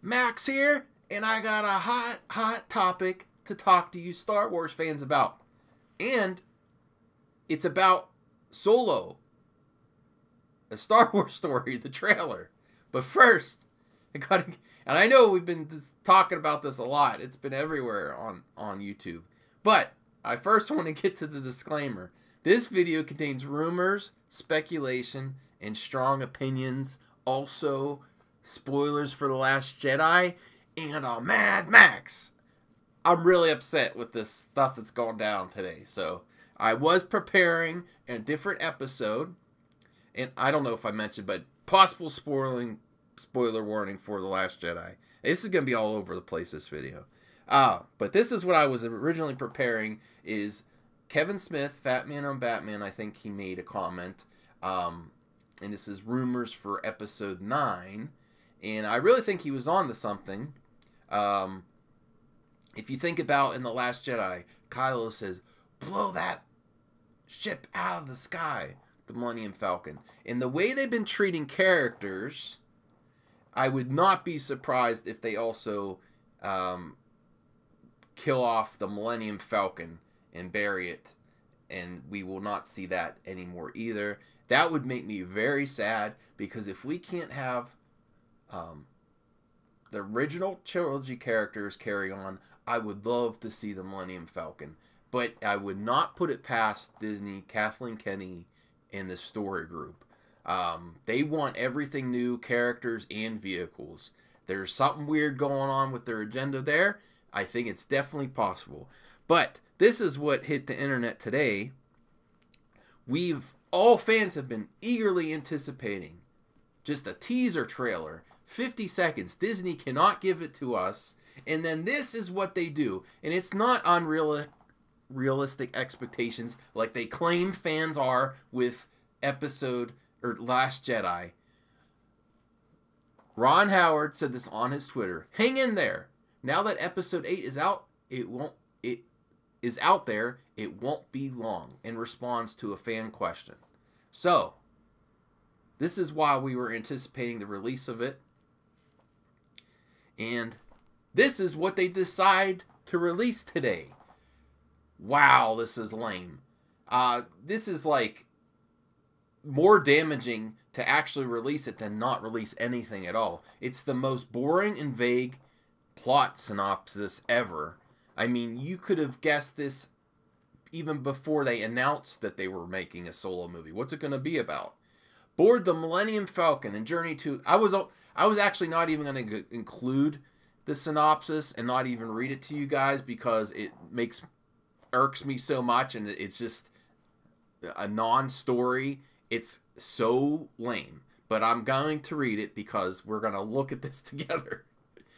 Max here, and I got a hot topic to talk to you Star Wars fans about. And it's about Solo, a Star Wars story, the trailer. But first, and I know we've been talking about this a lot. It's been everywhere on YouTube. But I first want to get to the disclaimer. This video contains rumors, speculation, and strong opinions. Also, spoilers for The Last Jedi and a Mad Max. I'm really upset with this stuff that's gone down today. So, I was preparing a different episode. And I don't know if I mentioned, but possible spoiler warning for The Last Jedi. This is going to be all over the place, this video. But this is what I was originally preparing is Kevin Smith, Fat Man on Batman, I think he made a comment. And this is rumors for episode 9. And I really think he was on to something. If you think about in The Last Jedi, Kylo says, blow that ship out of the sky, the Millennium Falcon. And the way they've been treating characters, I would not be surprised if they also kill off the Millennium Falcon and bury it. And we will not see that anymore either. That would make me very sad, because if we can't have the original trilogy characters carry on, I would love to see the Millennium Falcon. But I would not put it past Disney, Kathleen Kennedy, and the story group. They want everything new, characters and vehicles. There's something weird going on with their agenda there. I think it's definitely possible. But this is what hit the internet today. All fans have been eagerly anticipating just a teaser trailer. 50 seconds. Disney cannot give it to us. And then this is what they do. And it's not unrealistic expectations like they claim fans are with Last Jedi. Ron Howard said this on his Twitter. Hang in there. Now that episode 8 is out, it won't be long, in response to a fan question. So, this is why we were anticipating the release of it. And this is what they decide to release today. Wow, this is lame. This is like more damaging to actually release it than not release anything at all. It's the most boring and vague plot synopsis ever. I mean, you could have guessed this even before they announced that they were making a Solo movie. What's it going to be about? Board the Millennium Falcon and journey to... I was actually not even going to include the synopsis and not even read it to you guys, because it irks me so much, and it's just a non-story. It's so lame. But I'm going to read it because we're going to look at this together.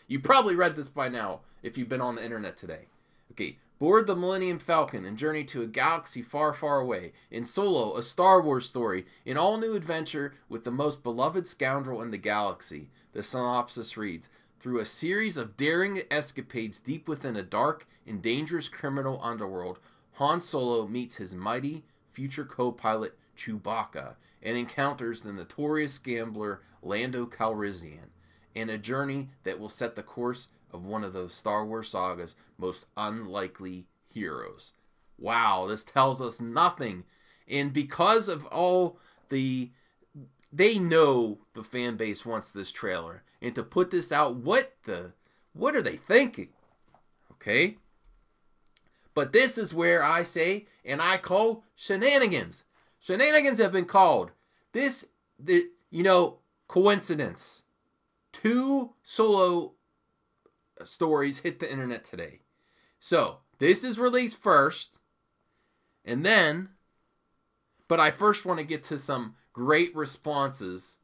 You probably read this by now if you've been on the internet today. Okay, board the Millennium Falcon and journey to a galaxy far, far away. In Solo, a Star Wars story, an all-new adventure with the most beloved scoundrel in the galaxy. The synopsis reads, through a series of daring escapades deep within a dark and dangerous criminal underworld, Han Solo meets his mighty future co-pilot Chewbacca and encounters the notorious gambler Lando Calrissian, in a journey that will set the course of one of those Star Wars saga's most unlikely heroes. Wow, this tells us nothing. And because of all they know the fan base wants this trailer. And to put this out, what are they thinking? Okay? But this is where I say, and I call shenanigans. Shenanigans have been called. Coincidence. 2 Solo stories hit the internet today. So, this is released first. And then, but I first want to get to some great responses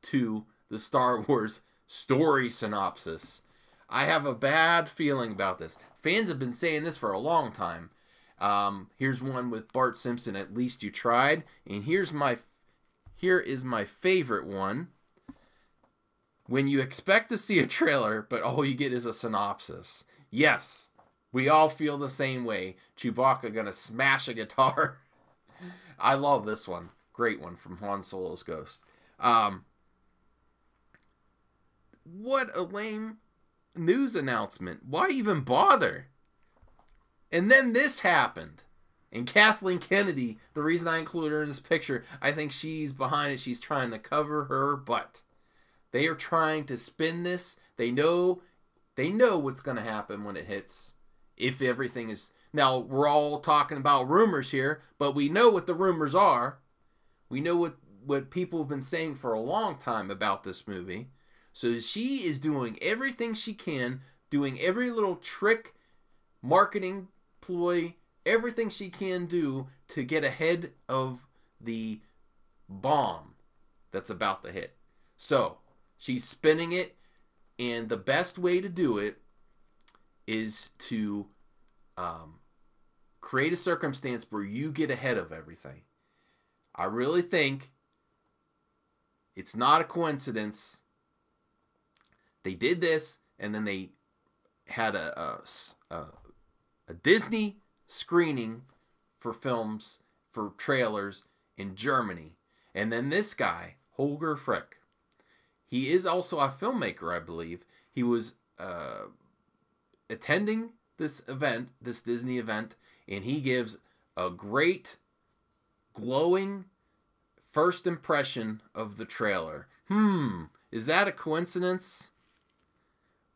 to the Star Wars story synopsis. I have a bad feeling about this. Fans have been saying this for a long time. Here's one with Bart Simpson, At Least You Tried. And here is my favorite one. When you expect to see a trailer, but all you get is a synopsis. Yes, we all feel the same way. Chewbacca gonna smash a guitar. I love this one. Great one from Han Solo's Ghost. what a lame news announcement. Why even bother? And then this happened. And Kathleen Kennedy, the reason I included her in this picture, I think she's behind it. She's trying to cover her butt. They are trying to spin this. They know what's going to happen when it hits. If everything is... Now, we're all talking about rumors here, but we know what the rumors are. We know what people have been saying for a long time about this movie. So she is doing everything she can, doing every little trick, marketing ploy, everything she can do to get ahead of the bomb that's about to hit. So, she's spinning it, and the best way to do it is to create a circumstance where you get ahead of everything. I really think it's not a coincidence. They did this, and then they had a Disney screening for films, for trailers in Germany. And then this guy, Holger Frick, he is also a filmmaker, I believe. He was attending this event, this Disney event, and he gives a great, glowing first impression of the trailer. Is that a coincidence?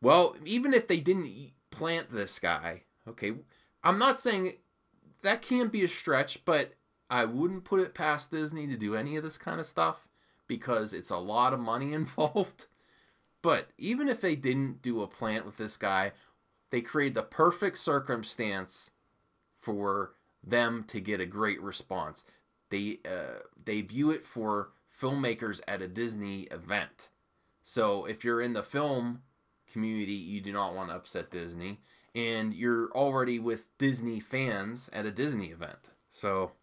Well, even if they didn't plant this guy, okay, I'm not saying that can't be a stretch, but I wouldn't put it past Disney to do any of this kind of stuff because it's a lot of money involved. But even if they didn't do a plant with this guy, they create the perfect circumstance for them to get a great response. They debut it for filmmakers at a Disney event. So if you're in the film community, you do not want to upset Disney, and you're already with Disney fans at a Disney event. So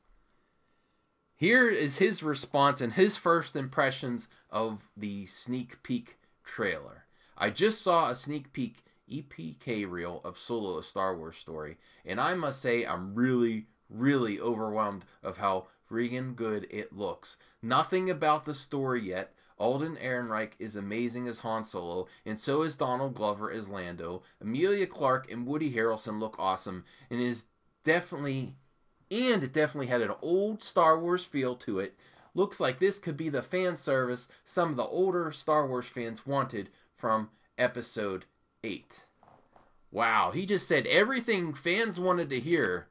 here is his response and his first impressions of the sneak peek trailer. I just saw a sneak peek EPK reel of Solo: A Star Wars Story, and I must say I'm really, really overwhelmed of how friggin' good it looks. Nothing about the story yet. Alden Ehrenreich is amazing as Han Solo, and so is Donald Glover as Lando. Emilia Clarke and Woody Harrelson look awesome, and it definitely had an old Star Wars feel to it. Looks like this could be the fan service some of the older Star Wars fans wanted from Episode 8. Wow, he just said everything fans wanted to hear.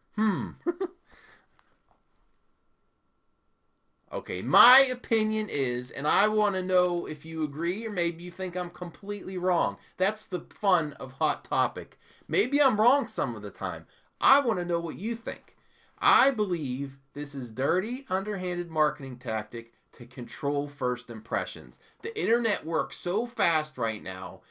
Okay, my opinion is, and I want to know if you agree or maybe you think I'm completely wrong. That's the fun of Hot Topic. Maybe I'm wrong some of the time. I want to know what you think. I believe this is dirty, underhanded marketing tactic to control first impressions. The internet works so fast right now.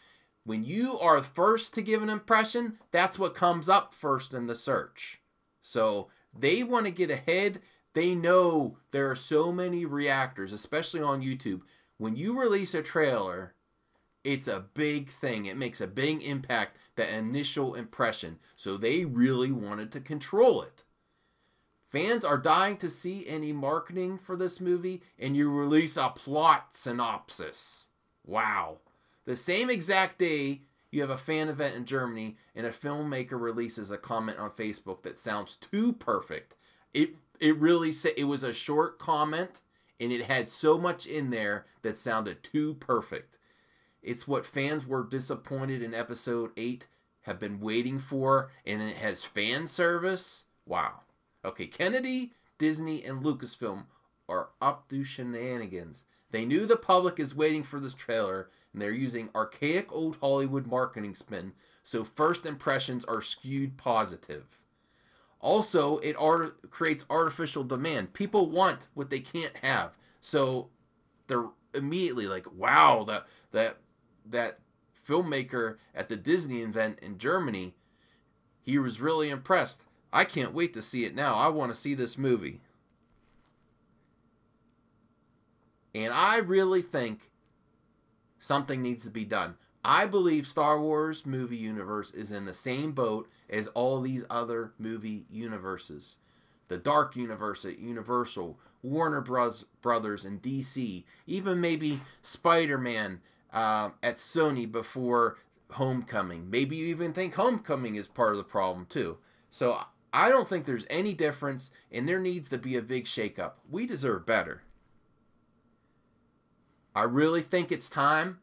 When you are first to give an impression, that's what comes up first in the search. So they want to get ahead. They know there are so many reactors, especially on YouTube. When you release a trailer, it's a big thing. It makes a big impact, that initial impression. So they really wanted to control it. Fans are dying to see any marketing for this movie, and you release a plot synopsis. Wow. The same exact day you have a fan event in Germany, and a filmmaker releases a comment on Facebook that sounds too perfect. It really said, it was a short comment, and it had so much in there that sounded too perfect. It's what fans were disappointed in Episode 8 have been waiting for, and it has fan service. Wow. Okay, Kennedy, Disney, and Lucasfilm are up to shenanigans. They knew the public is waiting for this trailer, and they're using archaic old Hollywood marketing spin, so first impressions are skewed positive. Also, it creates artificial demand. People want what they can't have. So they're immediately like, wow, that filmmaker at the Disney event in Germany, he was really impressed. I can't wait to see it now. I want to see this movie. And I really think something needs to be done. I believe Star Wars movie universe is in the same boat as all these other movie universes. The Dark Universe at Universal, Warner Brothers and DC, even maybe Spider-Man at Sony before Homecoming. Maybe you even think Homecoming is part of the problem too. So I don't think there's any difference, and there needs to be a big shakeup. We deserve better. I really think it's time.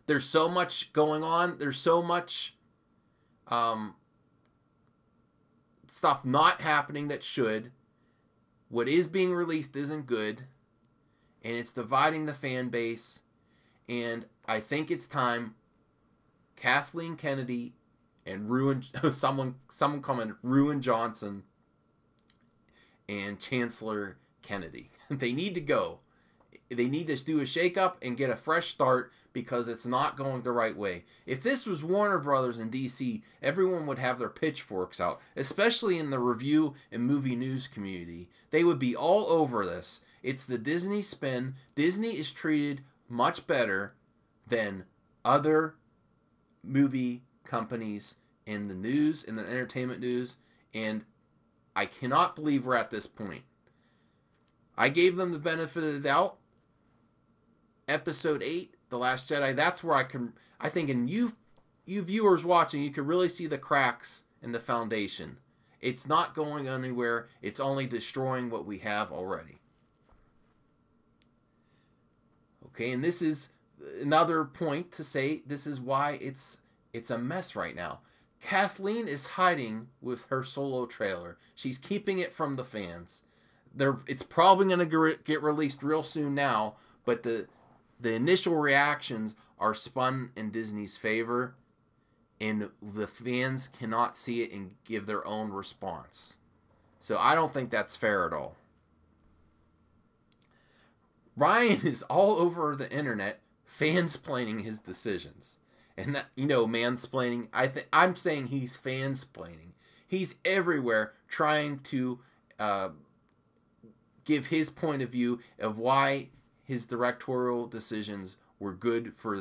There's so much going on. There's so much stuff not happening that should. What is being released isn't good, and it's dividing the fan base. And I think it's time Kathleen Kennedy and someone comment Ruin Johnson and Chancellor Kennedy. They need to go. They need to do a shakeup and get a fresh start, because it's not going the right way. If this was Warner Brothers in DC, everyone would have their pitchforks out, especially in the review and movie news community. They would be all over this. It's the Disney spin. Disney is treated much better than other movie companies in the news, in the entertainment news, and I cannot believe we're at this point. I gave them the benefit of the doubt. Episode 8, The Last Jedi, that's where I think in you viewers watching, you can really see the cracks in the foundation. It's not going anywhere. It's only destroying what we have already. Okay, and this is another point to say this is why it's a mess right now. Kathleen is hiding with her solo trailer. She's keeping it from the fans. It's probably going to get released real soon now, but the initial reactions are spun in Disney's favor, and the fans cannot see it and give their own response. So I don't think that's fair at all. Ryan is all over the internet fansplaining his decisions. And that, mansplaining, I'm saying he's fansplaining. He's everywhere trying to give his point of view of why his directorial decisions were good for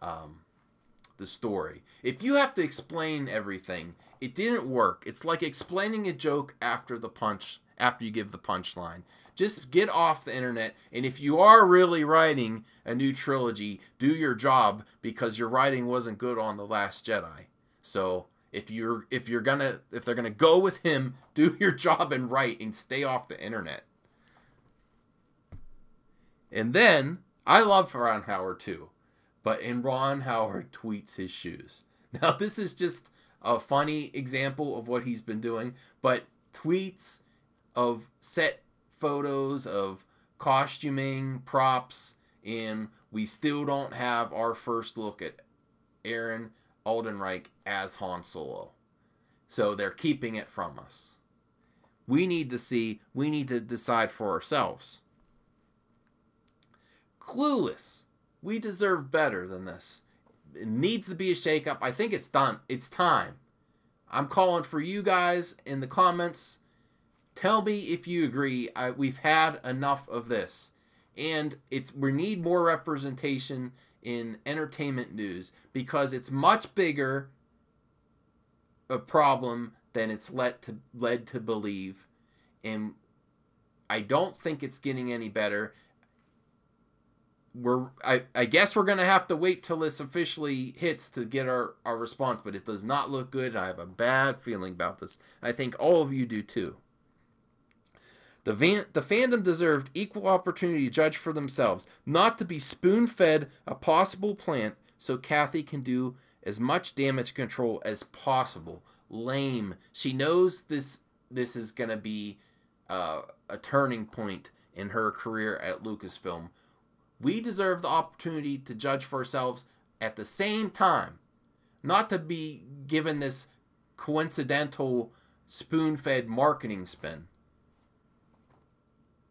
the story. If you have to explain everything, it didn't work. It's like explaining a joke after you give the punchline. Just get off the internet, and if you are really writing a new trilogy, do your job, because your writing wasn't good on The Last Jedi. So if they're gonna go with him, do your job and write, and stay off the internet. And then I love Ron Howard too, but Ron Howard tweets his shoes. Now this is just a funny example of what he's been doing, but tweets of set photos of costuming, props, and we still don't have our first look at Aaron Aldenreich as Han Solo. So they're keeping it from us. We need to decide for ourselves. Clueless. We deserve better than this. It needs to be a shakeup. I think it's done. It's time. I'm calling for you guys in the comments. Tell me if you agree. We've had enough of this. And we need more representation in entertainment news, because it's much bigger a problem than it's led to believe. And I don't think it's getting any better. I guess we're going to have to wait till this officially hits to get our response, but it does not look good. I have a bad feeling about this. I think all of you do too. The fandom deserved equal opportunity to judge for themselves, not to be spoon-fed a possible plant so Kathy can do as much damage control as possible. Lame. She knows this is going to be a turning point in her career at Lucasfilm. We deserve the opportunity to judge for ourselves at the same time, not to be given this coincidental spoon-fed marketing spin.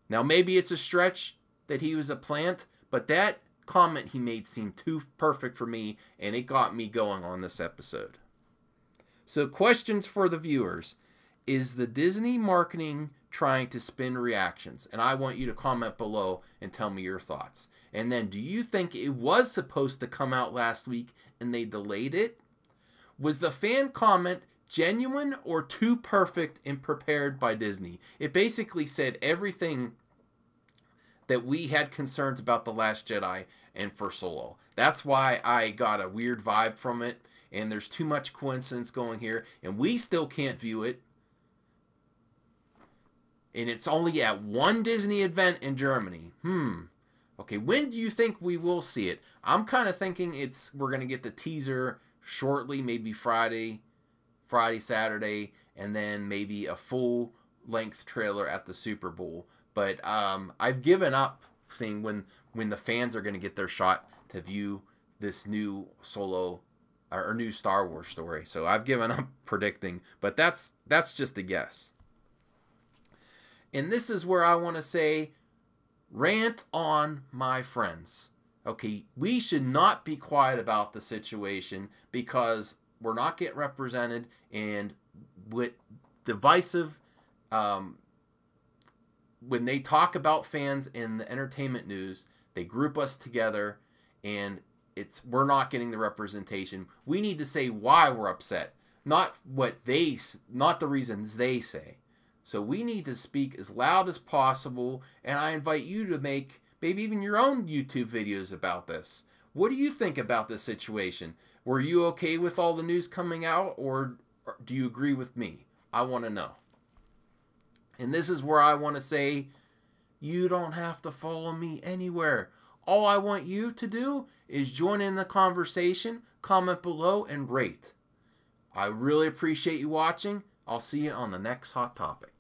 Now, maybe it's a stretch that he was a plant, but that comment he made seemed too perfect for me, and it got me going on this episode. So, questions for the viewers. Is the Disney marketing trying to spin reactions? And I want you to comment below and tell me your thoughts. And then, do you think it was supposed to come out last week and they delayed it? Was the fan comment genuine or too perfect and prepared by Disney? It basically said everything that we had concerns about The Last Jedi and for Solo. That's why I got a weird vibe from it, and there's too much coincidence going here, and we still can't view it. And it's only at one Disney event in Germany. Okay, when do you think we will see it? I'm kind of thinking we're going to get the teaser shortly, maybe Friday, Saturday, and then maybe a full-length trailer at the Super Bowl. But I've given up seeing when the fans are going to get their shot to view this new Solo or new Star Wars story. So I've given up predicting, but that's just a guess. And this is where I want to say, rant on, my friends. Okay, we should not be quiet about the situation because we're not getting represented, and with divisive, when they talk about fans in the entertainment news, they group us together, and we're not getting the representation. We need to say why we're upset, not the reasons they say. So we need to speak as loud as possible, and I invite you to make maybe even your own YouTube videos about this. What do you think about this situation? Were you okay with all the news coming out, or do you agree with me? I want to know. And this is where I want to say, you don't have to follow me anywhere. All I want you to do is join in the conversation, comment below, and rate. I really appreciate you watching. I'll see you on the next hot topic.